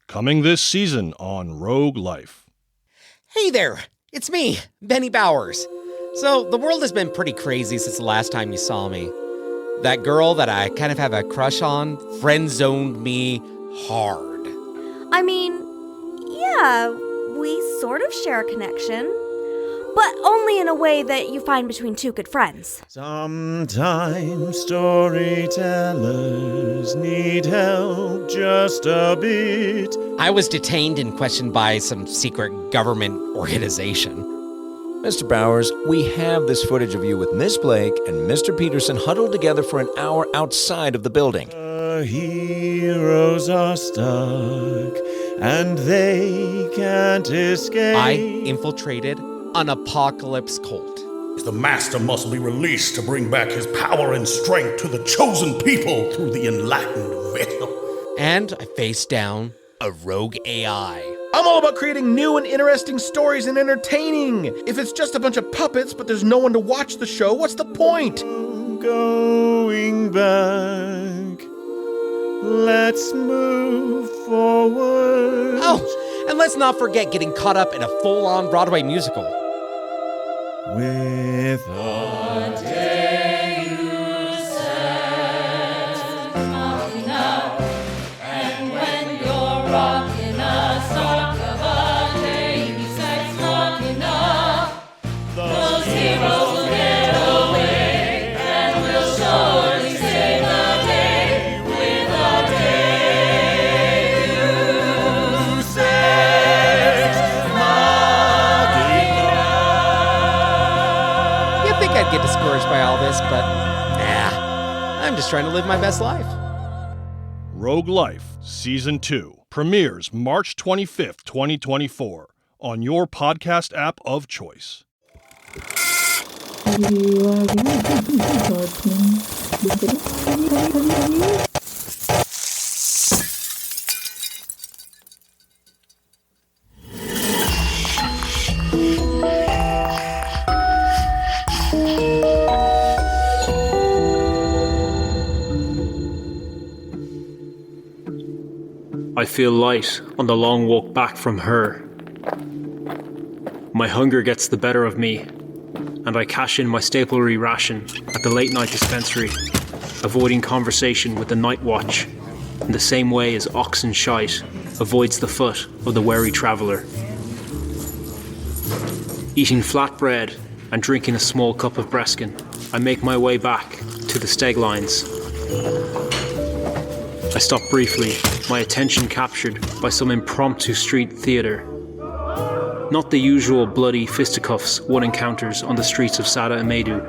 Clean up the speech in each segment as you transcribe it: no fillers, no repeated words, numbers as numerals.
Coming this season on Rogue Life. Hey there, it's me, Benny Bowers. So, the world has been pretty crazy since the last time you saw me. That girl that I kind of have a crush on friend-zoned me hard. I mean, yeah, we sort of share a connection, but only in a way that you find between two good friends. Sometimes storytellers need help just a bit. I was detained and questioned by some secret government organization. Mr. Bowers, we have this footage of you with Miss Blake and Mr. Peterson huddled together for an hour outside of the building. The heroes are stuck, and they can't escape. I infiltrated an apocalypse cult. The master must be released to bring back his power and strength to the chosen people through the enlightened veil. And I faced down a rogue AI. I'm all about creating new and interesting stories and entertaining. If it's just a bunch of puppets, but there's no one to watch the show, what's the point? Going back, let's move forward. Oh, and let's not forget getting caught up in a full-on Broadway musical. With a day you set, knocking up, and when you're rocking a sock of a day you set, knocking up, those heroes will get away, and we'll surely save the day with a day you set, knocking up. You'd think I'd get discouraged by all this, but nah, I'm just trying to live my best life. Rogue Life Season 2 premieres March 25th, 2024 on your podcast app of choice. I feel light on the long walk back from her. My hunger gets the better of me, and I cash in my staplery ration at the late night dispensary, avoiding conversation with the night watch in the same way as oxen shite avoids the foot of the wary traveller. Eating flatbread and drinking a small cup of Breskin, I make my way back to the Steglines. I stop briefly, my attention captured by some impromptu street theatre. Not the usual bloody fisticuffs one encounters on the streets of Sada and Medu,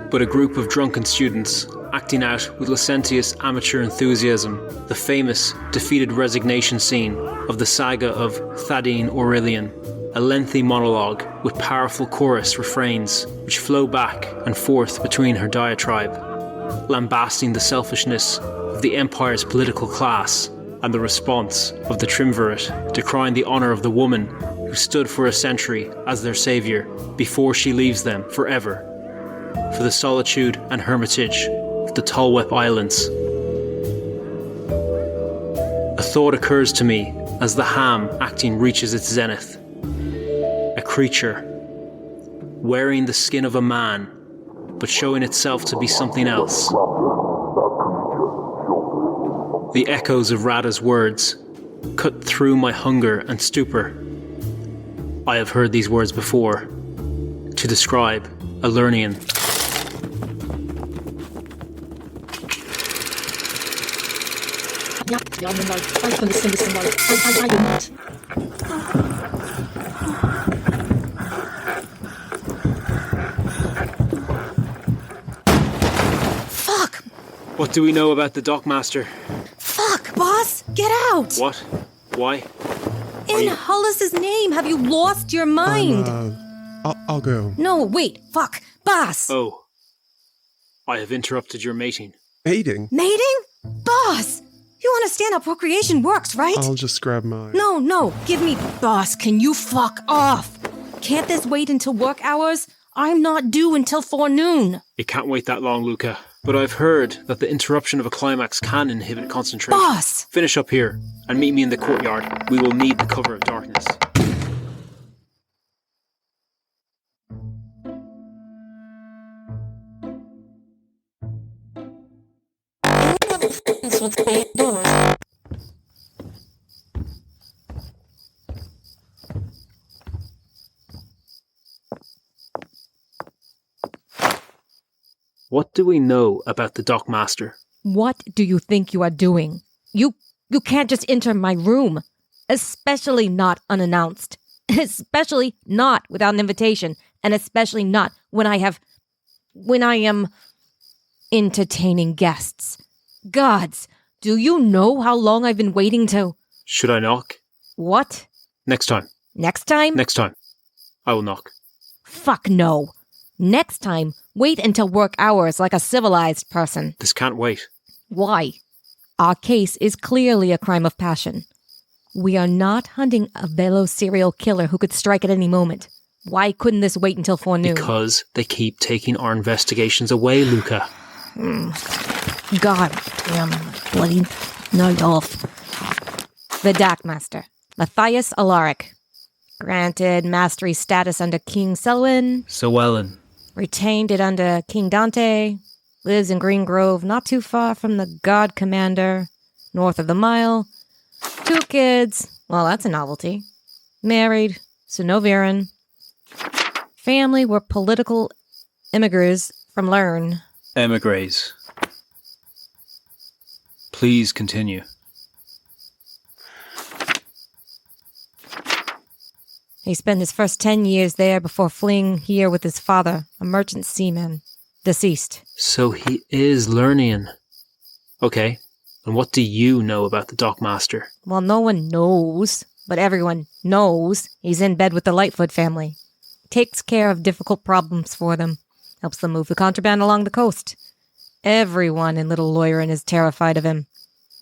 but a group of drunken students acting out with licentious amateur enthusiasm the famous defeated resignation scene of the saga of Thaddean Aurelian, a lengthy monologue with powerful chorus refrains which flow back and forth between her diatribe, lambasting the selfishness of the empire's political class and the response of the triumvirate decrying the honour of the woman who stood for a century as their saviour before she leaves them forever for the solitude and hermitage of the Tolwep Islands. A thought occurs to me as the ham acting reaches its zenith. A creature wearing the skin of a man but showing itself to be something else. The echoes of Radha's words cut through my hunger and stupor. I have heard these words before, to describe a Lernian. Fuck! What do we know about the Dockmaster? Fuck, boss! Get out! What? Why? In Hollis's name, have you lost your mind? I'll go. No, wait, fuck. Boss! Oh. I have interrupted your mating. Mating? Mating? Boss! You understand how procreation works, right? I'll just grab mine. No, give me... Boss, can you fuck off? Can't this wait until work hours? I'm not due until forenoon. It can't wait that long, Lucca. But I've heard that the interruption of a climax can inhibit concentration. Boss! Finish up here and meet me in the courtyard. We will need the cover of darkness. What do we know about the Dockmaster? What do you think you are doing? You can't just enter my room. Especially not unannounced. Especially not without an invitation. And especially not when I am entertaining guests. Gods, do you know how long I've been waiting to... Should I knock? What? Next time. Next time? Next time. I will knock. Fuck no. Next time, wait until work hours like a civilized person. This can't wait. Why? Our case is clearly a crime of passion. We are not hunting a velo serial killer who could strike at any moment. Why couldn't this wait until forenoon? Because they keep taking our investigations away, Lucca. God damn bloody night off. The Dockmaster, Matthias Alaric. Granted mastery status under King Selwyn. Selwyn. Retained it under King Dante. Lives in Green Grove, not too far from the God Commander. North of the Mile. 2 kids. Well, that's a novelty. Married. Synoviran. Family were political immigrants from Lern. Emigres. Please continue. He spent his first 10 years there before fleeing here with his father, a merchant seaman, deceased. So he is Lernian. Okay, and what do you know about the Dockmaster? Well, no one knows, but everyone knows he's in bed with the Lightfoot family. Takes care of difficult problems for them. Helps them move the contraband along the coast. Everyone in Little Lawyerin is terrified of him.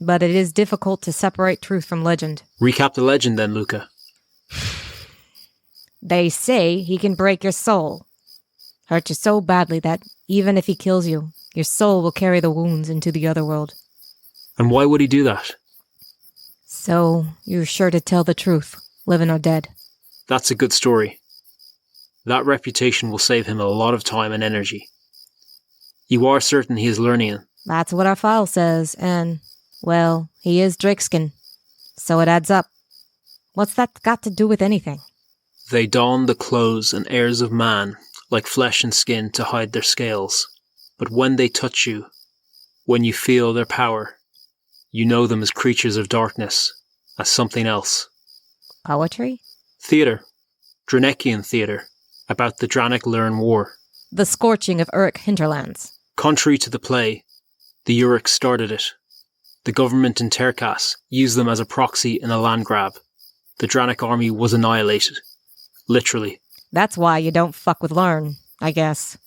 But it is difficult to separate truth from legend. Recap the legend then, Lucca. They say he can break your soul. Hurt you so badly that even if he kills you, your soul will carry the wounds into the other world. And why would he do that? So you're sure to tell the truth, living or dead. That's a good story. That reputation will save him a lot of time and energy. You are certain he is Lernian? That's what our file says, and, well, he is Drakeskin. So it adds up. What's that got to do with anything? They don the clothes and airs of man, like flesh and skin, to hide their scales. But when they touch you, when you feel their power, you know them as creatures of darkness, as something else. Poetry? Theatre. Dranekian theatre, about the Dranik-Lern War. The scorching of Uruk hinterlands. Contrary to the play, the Uruk started it. The government in Terkas used them as a proxy in a land grab. The Dranik army was annihilated. Literally. That's why you don't fuck with Lern, I guess.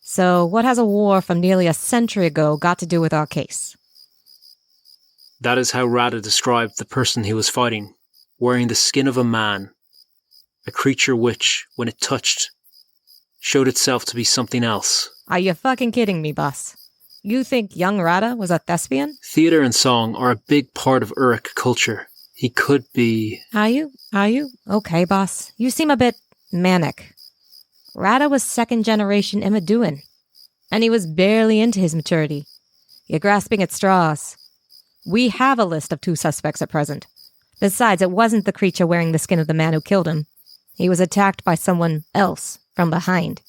So what has a war from nearly a century ago got to do with our case? That is how Rada described the person he was fighting, wearing the skin of a man, a creature which, when it touched, showed itself to be something else. Are you fucking kidding me, boss? You think young Rada was a thespian? Theatre and song are a big part of Uruk culture. He could be... Are you? Okay, boss. You seem a bit manic. Rada was second generation Imaduan, and he was barely into his maturity. You're grasping at straws. We have a list of 2 suspects at present. Besides, it wasn't the creature wearing the skin of the man who killed him. He was attacked by someone else from behind.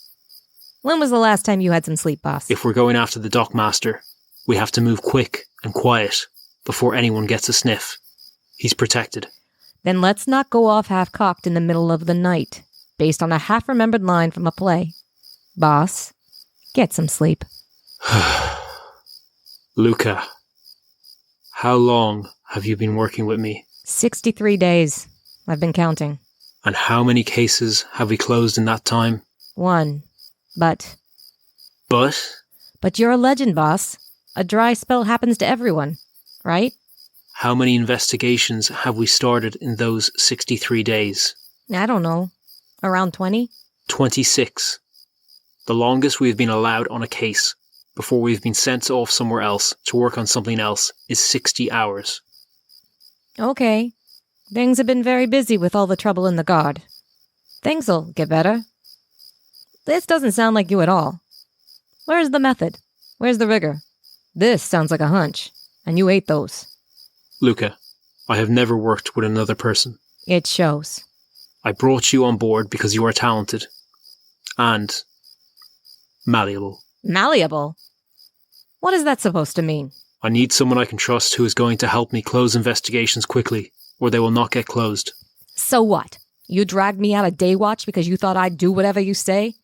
When was the last time you had some sleep, boss? If we're going after the Dockmaster, we have to move quick and quiet before anyone gets a sniff. He's protected. Then let's not go off half-cocked in the middle of the night, based on a half-remembered line from a play. Boss, get some sleep. Lucca, how long have you been working with me? 63 days. I've been counting. And how many cases have we closed in that time? 1. But you're a legend, boss. A dry spell happens to everyone, right? How many investigations have we started in those 63 days? I don't know. Around 20? 26. The longest we've been allowed on a case before we've been sent off somewhere else to work on something else is 60 hours. Okay. Things have been very busy with all the trouble in the guard. Things'll get better. This doesn't sound like you at all. Where's the method? Where's the rigor? This sounds like a hunch, and you ate those. Lucca, I have never worked with another person. It shows. I brought you on board because you are talented. And malleable. Malleable? What is that supposed to mean? I need someone I can trust who is going to help me close investigations quickly, or they will not get closed. So what? You dragged me out of Day Watch because you thought I'd do whatever you say?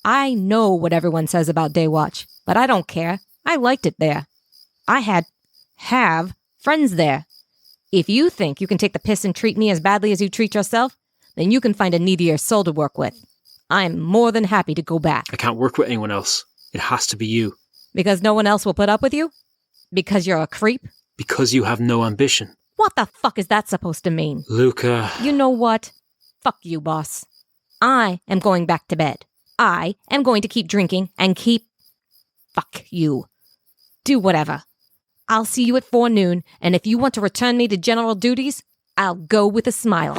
I know what everyone says about Day Watch, but I don't care. I liked it there. I have friends there. If you think you can take the piss and treat me as badly as you treat yourself, then you can find a needier soul to work with. I'm more than happy to go back. I can't work with anyone else. It has to be you. Because no one else will put up with you? Because you're a creep? Because you have no ambition. What the fuck is that supposed to mean? Lucca. You know what? Fuck you, boss. I am going back to bed. I am going to keep drinking and keep... Fuck you. Do whatever. I'll see you at 4 noon, and if you want to return me to general duties, I'll go with a smile.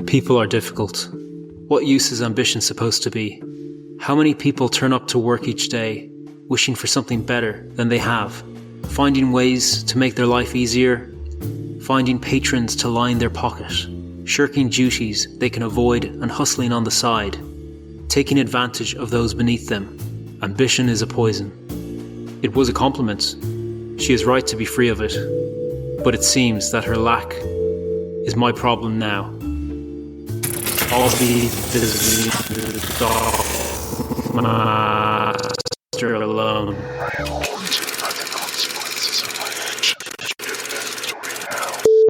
People are difficult. What use is ambition supposed to be? How many people turn up to work each day, wishing for something better than they have, finding ways to make their life easier, finding patrons to line their pocket, shirking duties they can avoid and hustling on the side, taking advantage of those beneath them. Ambition is a poison. It was a compliment. She is right to be free of it. But it seems that her lack is my problem now. I'll be the dog master alone.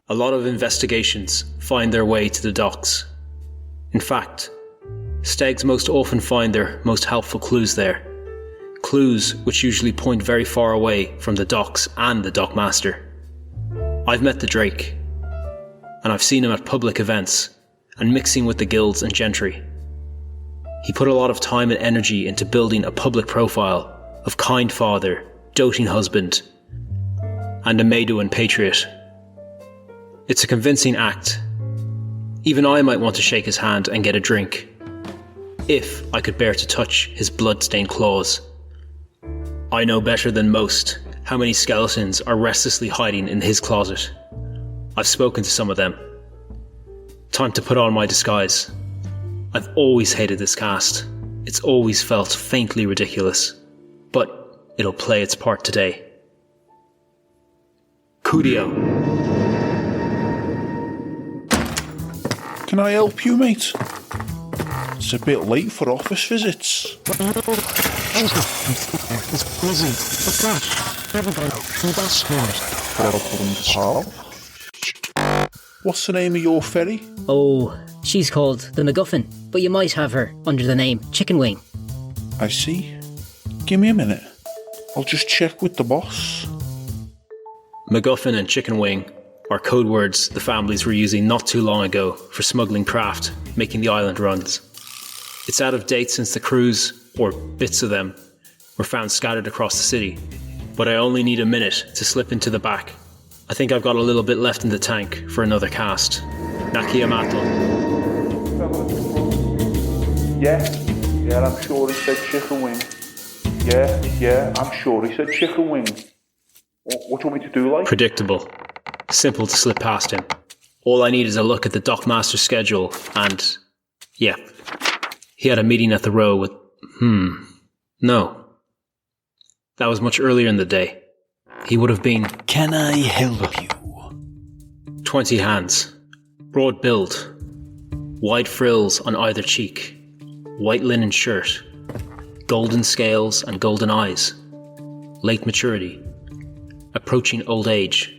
A lot of investigations find their way to the docks. In fact, Stegs most often find their most helpful clues there. Clues which usually point very far away from the docks and the dockmaster. I've met the Drake, and I've seen him at public events and mixing with the guilds and gentry. He put a lot of time and energy into building a public profile of kind father, doting husband, and a Maduan patriot. It's a convincing act. Even I might want to shake his hand and get a drink, if I could bear to touch his blood-stained claws. I know better than most how many skeletons are restlessly hiding in his closet. I've spoken to some of them. Time to put on my disguise. I've always hated this cast. It's always felt faintly ridiculous, but it'll play its part today. Cudio. Can I help you, mate? It's a bit late for office visits. What's the name of your ferry? Oh, she's called the MacGuffin, but you might have her under the name Chicken Wing. I see. Give me a minute. I'll just check with the boss. MacGuffin and Chicken Wing are code words the families were using not too long ago for smuggling craft, making the island runs. It's out of date since the crews, or bits of them, were found scattered across the city, but I only need a minute to slip into the back. I think I've got a little bit left in the tank for another cast. Nakiamato. Yeah, I'm sure he said chicken wing. Yeah, I'm sure he said chicken wing. What do you want me to do, like? Predictable. Simple to slip past him. All I need is a look at the dockmaster's schedule and... yeah. He had a meeting at the row with... No. That was much earlier in the day. He would have been... Can I help you? 20 hands. Broad build. Wide frills on either cheek. White linen shirt. Golden scales and golden eyes. Late maturity. Approaching old age.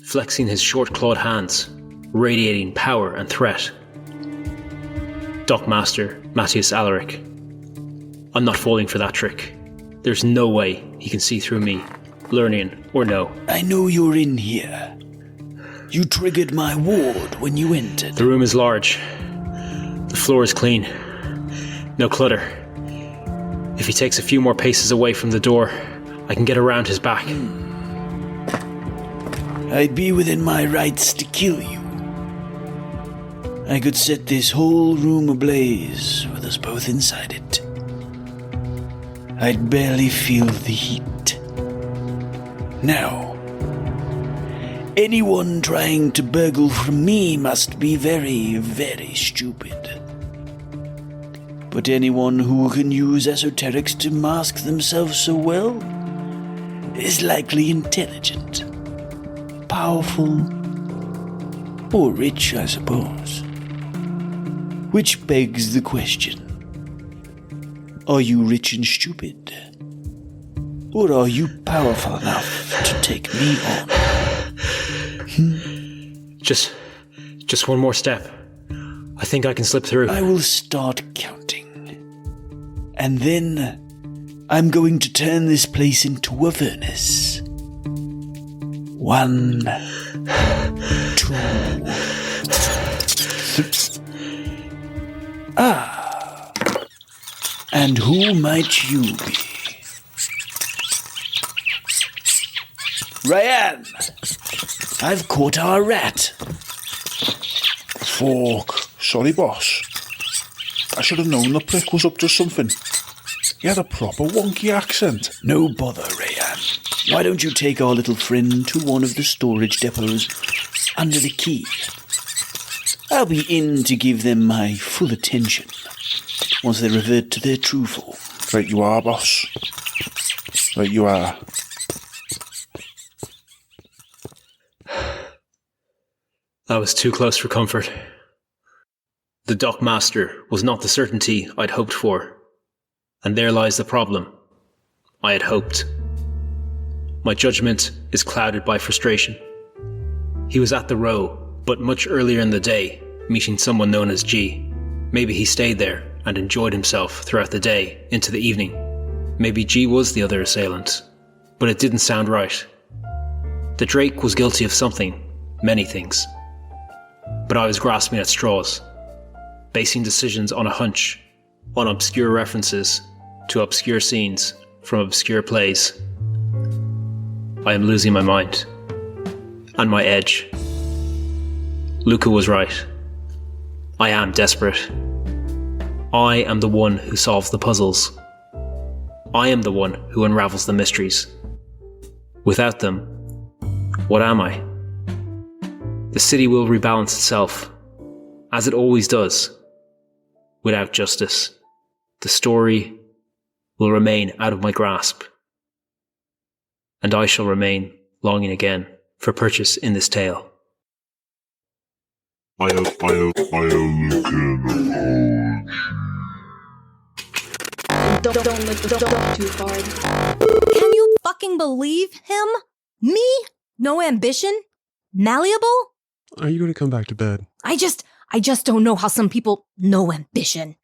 Flexing his short-clawed hands. Radiating power and threat. Dockmaster Matthias Alaric. I'm not falling for that trick. There's no way he can see through me, learning or no. I know you're in here. You triggered my ward when you entered. The room is large, floor is clean. No clutter. If he takes a few more paces away from the door, I can get around his back. I'd be within my rights to kill you. I could set this whole room ablaze with us both inside it. I'd barely feel the heat. Now, anyone trying to burgle from me must be very, very stupid. But anyone who can use esoterics to mask themselves so well is likely intelligent, powerful, or rich, I suppose. Which begs the question, are you rich and stupid? Or are you powerful enough to take me on? Just one more step. I think I can slip through. I will start counting. And then I'm going to turn this place into a furnace. 1, 2, 3. And who might you be? Rayan! I've caught our rat. Fork. Sorry, boss. I should have known the prick was up to something. He had a proper wonky accent. No bother, Rayan. Why don't you take our little friend to one of the storage depots under the Kier? I'll be in to give them my full attention once they revert to their true form. Right you are, boss. Right you are. That was too close for comfort. The dockmaster was not the certainty I'd hoped for. And there lies the problem. I had hoped. My judgment is clouded by frustration. He was at the row, but much earlier in the day, meeting someone known as G. Maybe he stayed there and enjoyed himself throughout the day into the evening. Maybe G was the other assailant, but it didn't sound right. The Drake was guilty of something, many things. But I was grasping at straws, basing decisions on a hunch, on obscure references to obscure scenes from obscure plays. I am losing my mind, and my edge. Lucca was right. I am desperate. I am the one who solves the puzzles. I am the one who unravels the mysteries. Without them, what am I? The city will rebalance itself, as it always does. Without justice, the story will remain out of my grasp, and I shall remain longing again for purchase in this tale. I owe Lucca an Don't lift the dog too hard. Can you fucking believe him? Me? No ambition? Malleable? Are you going to come back to bed? I just don't know how some people no ambition.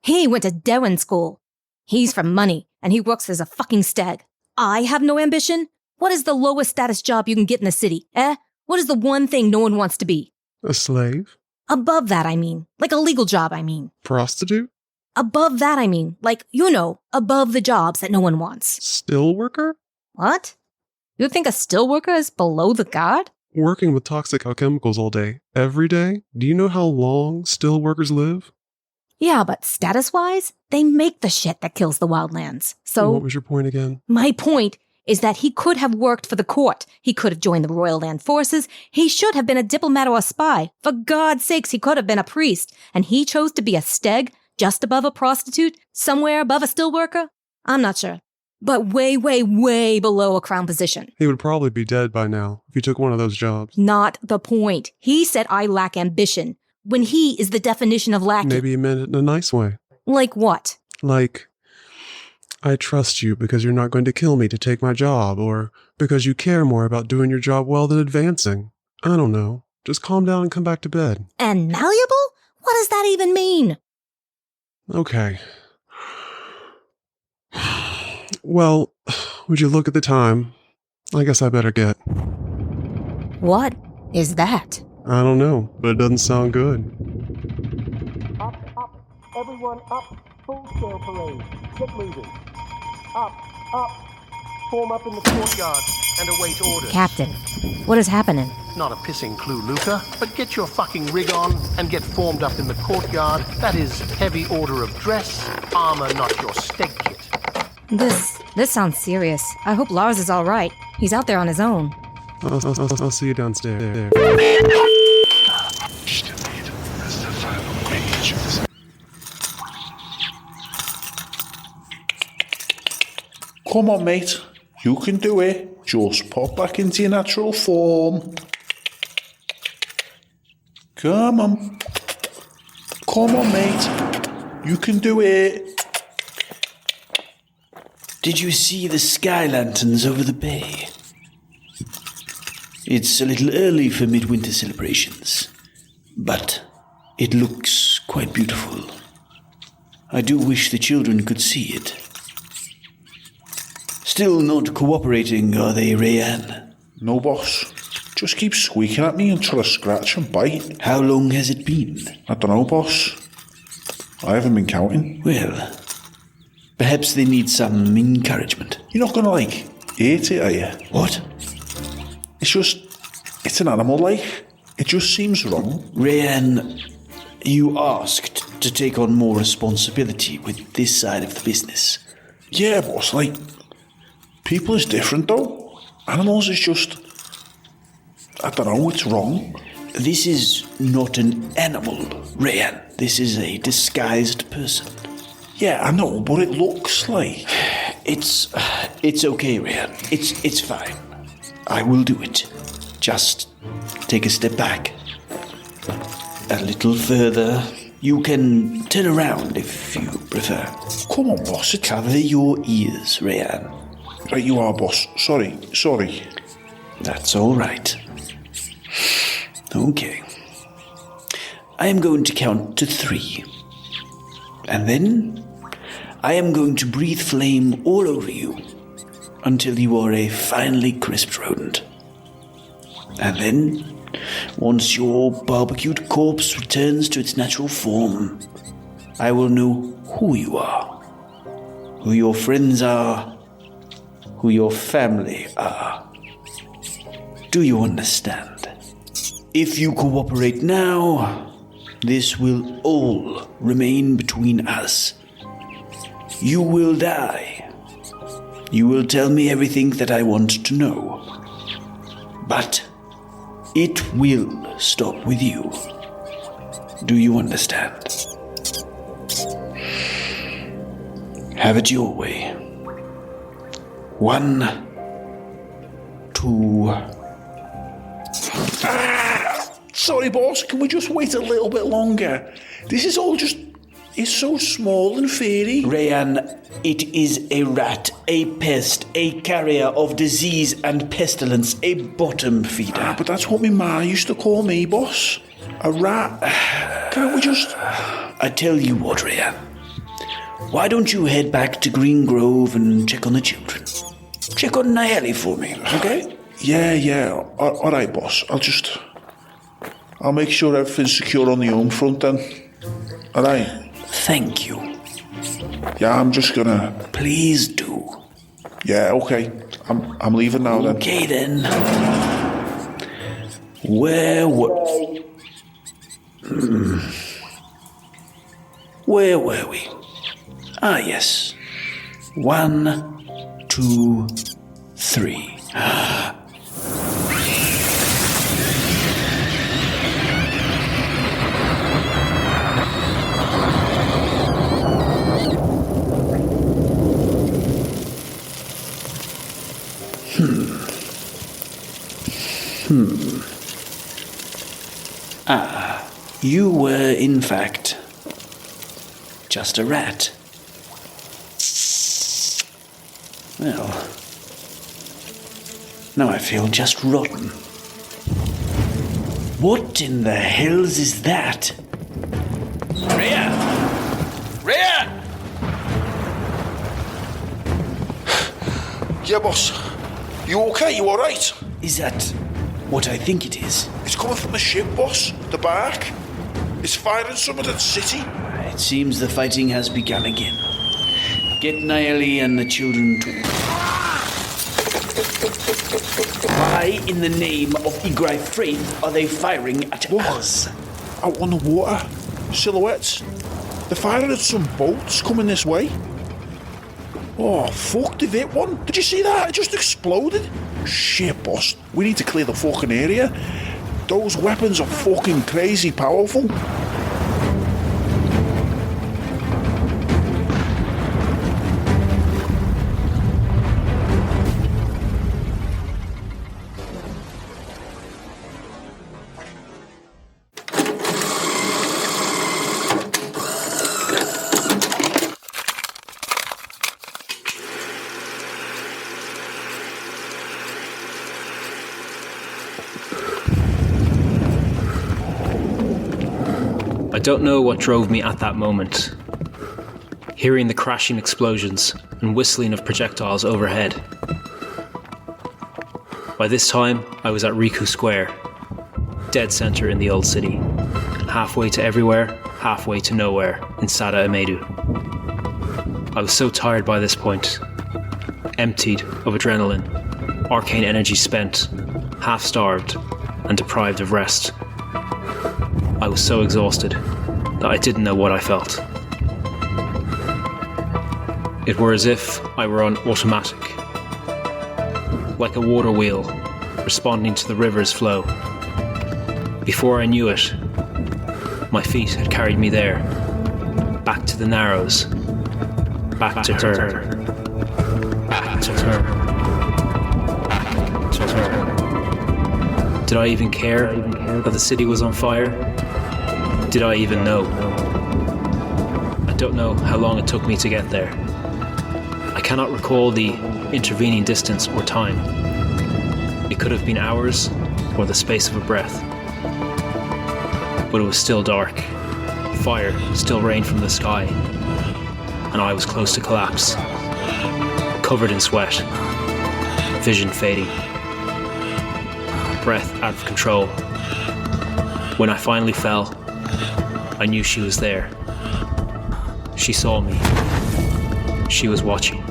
He went to Dewan school. He's from money, and he works as a fucking stag. I have no ambition? What is the lowest status job you can get in the city, eh? What is the one thing no one wants to be? A slave? Above that, I mean. Like a legal job, I mean. Prostitute? Above that, I mean. Like, you know, above the jobs that no one wants. Still worker? What? You think a still worker is below the guard? Working with toxic chemicals all day, every day? Do you know how long still workers live? Yeah, but status-wise, they make the shit that kills the wildlands. So... What was your point again? My point is that he could have worked for the court. He could have joined the Royal Land Forces. He should have been a diplomat or a spy. For God's sakes, he could have been a priest. And he chose to be a steg, just above a prostitute, somewhere above a still worker? I'm not sure. But way, way, way below a crown position. He would probably be dead by now if he took one of those jobs. Not the point. He said I lack ambition, when he is the definition of lacking. Maybe he meant it in a nice way. Like what? Like, I trust you because you're not going to kill me to take my job, or because you care more about doing your job well than advancing. I don't know. Just calm down and come back to bed. And malleable? What does that even mean? Okay. Well, would you look at the time? I guess I better get. What is that? I don't know, but it doesn't sound good. Everyone up. Full-scale parade. Get moving. Up. Form up in the courtyard and await orders. Captain, what is happening? Not a pissing clue, Lucca, but get your fucking rig on and get formed up in the courtyard. That is heavy order of dress, armor, not your steg kit. This sounds serious. I hope Lars is all right. He's out there on his own. I'll see you downstairs. Come on, mate. You can do it. Just pop back into your natural form. Come on. Come on, mate. You can do it. Did you see the sky lanterns over the bay? It's a little early for midwinter celebrations, but it looks quite beautiful. I do wish the children could see it. Still not cooperating, are they, Rayan? No, boss. Just keep squeaking at me and try to scratch and bite. How long has it been? I don't know, boss. I haven't been counting. Well, perhaps they need some encouragement. You're not gonna, hate it, are you? What? It's an animal, It just seems wrong. Rayan, you asked to take on more responsibility with this side of the business. Yeah, boss, people is different, though. Animals is just... I don't know, it's wrong. This is not an animal, Rayan. This is a disguised person. Yeah, I know, but it looks like... It's okay, Rayan. It's fine. I will do it. Just take a step back. A little further. You can turn around if you prefer. Come on, boss. Cover your ears, Rayan. Right, you are, boss. Sorry. That's all right. Okay. I am going to count to 3. And then I am going to breathe flame all over you until you are a finely crisped rodent. And then, once your barbecued corpse returns to its natural form, I will know who you are, who your friends are, who your family are. Do you understand? If you cooperate now, this will all remain between us. You will die. You will tell me everything that I want to know. But it will stop with you. Do you understand? Have it your way. 1, 2... Sorry, boss, can we just wait a little bit longer? This is all just... It's so small and fairy. Rayan, it is a rat, a pest, a carrier of disease and pestilence, a bottom feeder. But that's what my ma used to call me, boss. A rat. Can't we just... I tell you what, Rayan. Why don't you head back to Green Grove and check on the children? Check on Niillas for me, okay? Yeah. All right, boss. I'll make sure everything's secure on the home front then. All right. Thank you. Yeah, I'm just gonna... Please do. Yeah, okay. I'm leaving now then. Okay then. Where were we? Ah, yes. 1, 2, 3. You were, in fact, just a rat. Well, now I feel just rotten. What in the hells is that? Rayan! Yeah, boss. You okay? You alright? Is that what I think it is? It's coming from the ship, boss. The bark. It's firing some of the city. It seems the fighting has begun again. Get Niillas and the children to... Why, in the name of Igrai Faith, are they firing at us? Out on the water. Silhouettes. They're firing at some boats coming this way. Oh, fuck, they've hit one. Did you see that? It just exploded. Shit, boss. We need to clear the fucking area. Those weapons are fucking crazy powerful. I don't know what drove me at that moment. Hearing the crashing explosions and whistling of projectiles overhead. By this time, I was at Riku Square, dead center in the old city. Halfway to everywhere, halfway to nowhere in Sada Emedu. I was so tired by this point, emptied of adrenaline, arcane energy spent, half-starved, and deprived of rest. I was so exhausted that I didn't know what I felt. It were as if I were on automatic, like a water wheel responding to the river's flow. Before I knew it, my feet had carried me there, back to the Narrows, back to her, back to her, back to her. Did I even care that the city was on fire? Did I even know? I don't know how long it took me to get there. I cannot recall the intervening distance or time. It could have been hours or the space of a breath. But it was still dark. Fire still rained from the sky. And I was close to collapse. Covered in sweat. Vision fading. Breath out of control. When I finally fell, I knew she was there. She saw me. She was watching.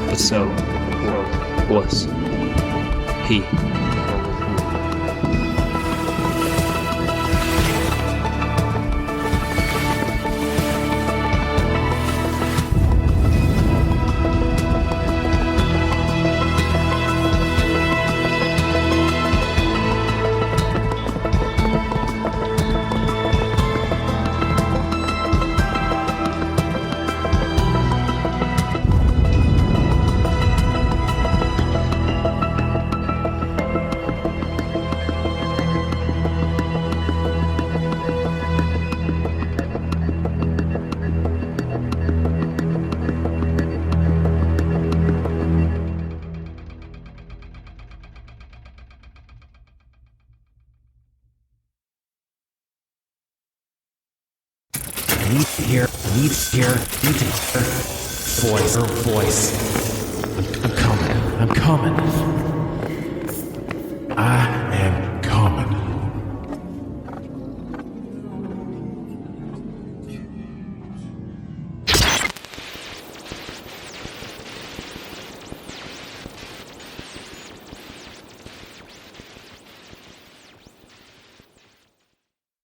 But so was he. Need to hear voice. I'm coming.